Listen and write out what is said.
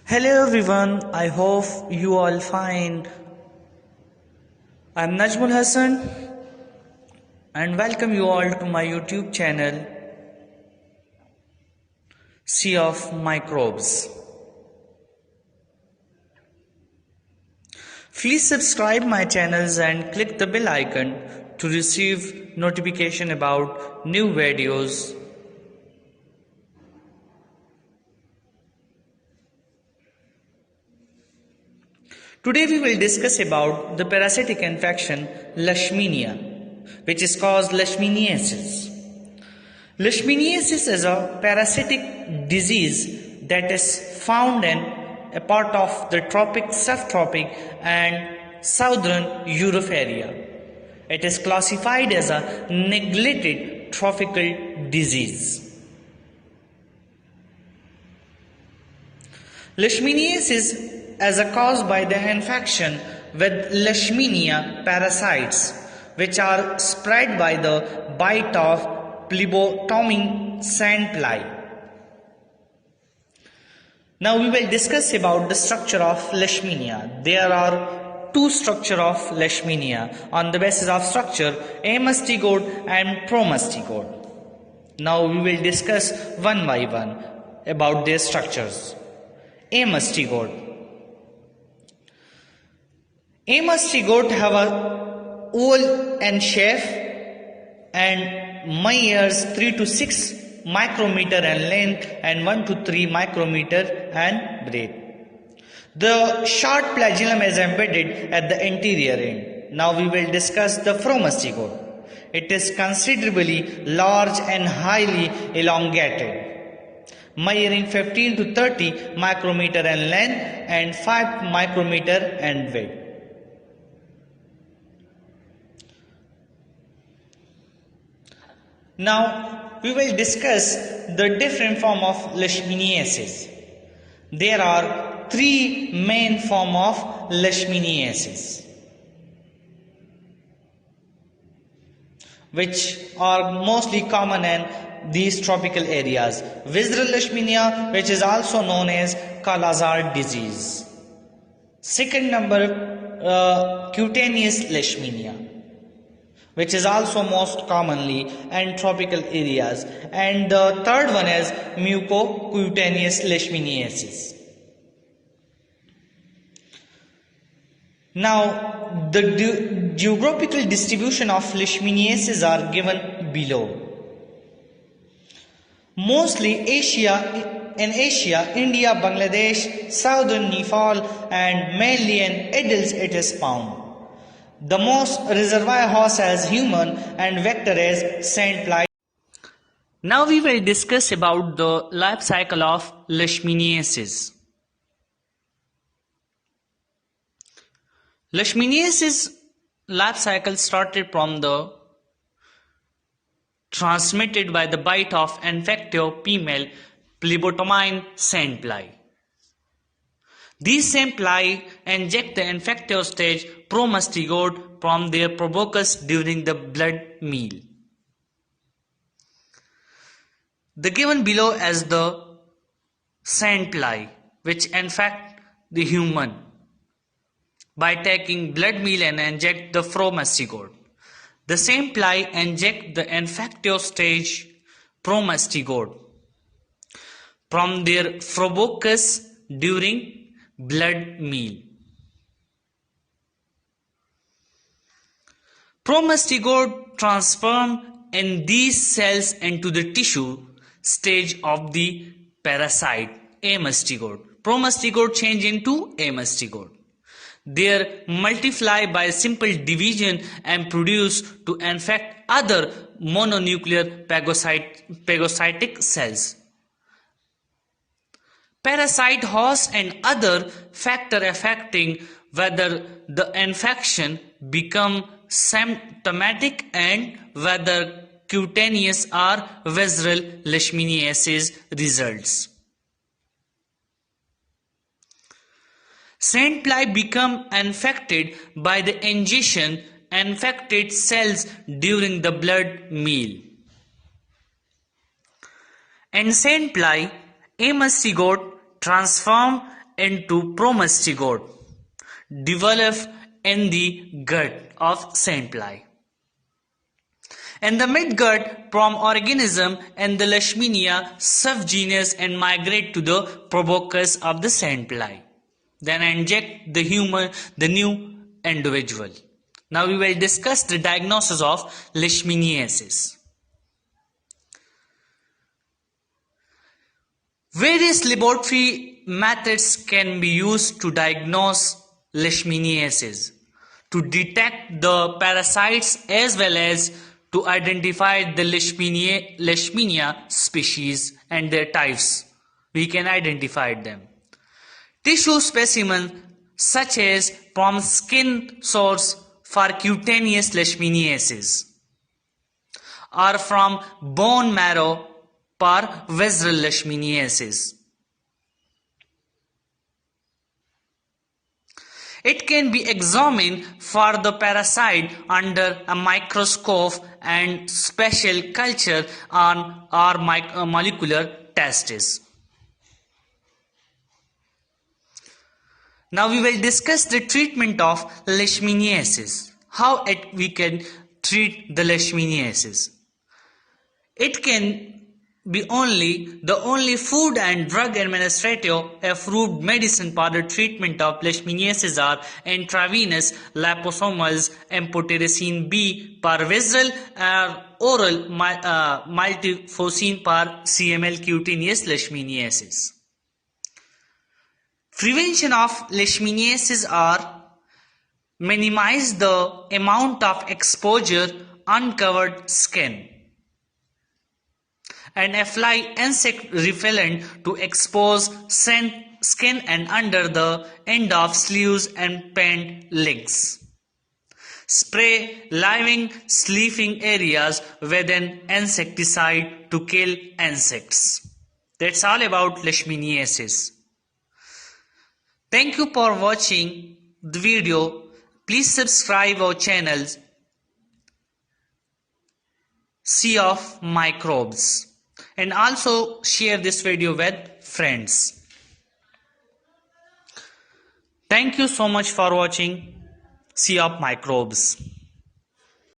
Hello everyone, I hope you all fine. I'm Najmul Hassan and welcome you all to my YouTube channel Sea of Microbes. Please subscribe my channels and click the bell icon to receive notification about new videos. Today we will discuss about the parasitic infection Leishmania, which is caused Leishmaniasis. Leishmaniasis is a parasitic disease that is found in a part of the tropic, subtropic and southern Europe area. It is classified as a neglected tropical disease. Leishmaniasis is caused by the infection with Leishmania parasites, which are spread by the bite of phlebotomine sandfly. Now we will discuss about the structure of Leishmania. There are two structures of Leishmania. On the basis of structure, amastigote and promastigote. Now we will discuss one by one about their structures. Amastigote. Amastigote have a oval and shape and measures 3 to 6 micrometer in length and 1 to 3 micrometer in breadth. The short flagellum is embedded at the anterior end. Now we will discuss the promastigote. It is considerably large and highly elongated, measuring 15 to 30 micrometer in length and 5 micrometer in width. Now we will discuss the different form of Leishmaniasis. There are three main form of Leishmaniasis, which are mostly common in these tropical areas. Visceral Leishmania, which is also known as kala-azar disease. Second number, cutaneous Leishmania, which is also most commonly in tropical areas, and the third one is mucocutaneous Leishmaniasis. Now the geographical distribution of Leishmaniasis are given below. Mostly in Asia, India, Bangladesh, southern Nepal, and mainly in adults it is found. The most reservoir host as human and vector as sandfly. Now we will discuss about the life cycle of Leishmaniasis. Leishmaniasis life cycle started from the transmitted by the bite of infective female phlebotomine sandfly. These sandfly inject the infective stage promastigote from their proboscis during the blood meal. The given below as the sandfly which infect the human by taking blood meal and inject the promastigote. The sandfly inject the infective stage promastigote from their proboscis during blood meal. Promastigote transform in these cells into the tissue stage of the parasite amastigote. Promastigote change into amastigote. They multiply by simple division and produce to infect other mononuclear phagocytic cells. Parasite host and other factor affecting whether the infection become symptomatic and whether cutaneous or visceral Leishmaniasis results. Sandfly become infected by the ingestion infected cells during the blood meal. In sandfly, amastigote transform into promastigote develop in the gut of sandfly. In the midgut, organism and the Leishmania subgenus and migrate to the proboscis of the sandfly. Then inject the new individual. Now we will discuss the diagnosis of Leishmaniasis. Various laboratory methods can be used to diagnose Leishmaniasis, to detect the parasites as well as to identify the Leishmania species and their types. We can identify them. Tissue specimens such as from skin source for cutaneous Leishmaniasis or from bone marrow for visceral Leishmaniasis. It can be examined for the parasite under a microscope and special culture on our molecular tests. Now we will discuss the treatment of Leishmaniasis. How we can treat the Leishmaniasis. It can be the only food and drug administrative approved medicine for the treatment of Leishmaniasis are intravenous liposomal amphotericin B per visceral or oral multifocin per cml cutaneous Leishmaniasis. Prevention of Leishmaniasis are minimize the amount of exposure uncovered skin and apply insect repellent to expose skin and under the end of sleeves and pant legs. Spray living sleeping areas with an insecticide to kill insects. That's all about Leishmaniasis. Thank you for watching the video. Please subscribe our channels Sea of Microbes and also share this video with friends. Thank you so much for watching Sea of Microbes.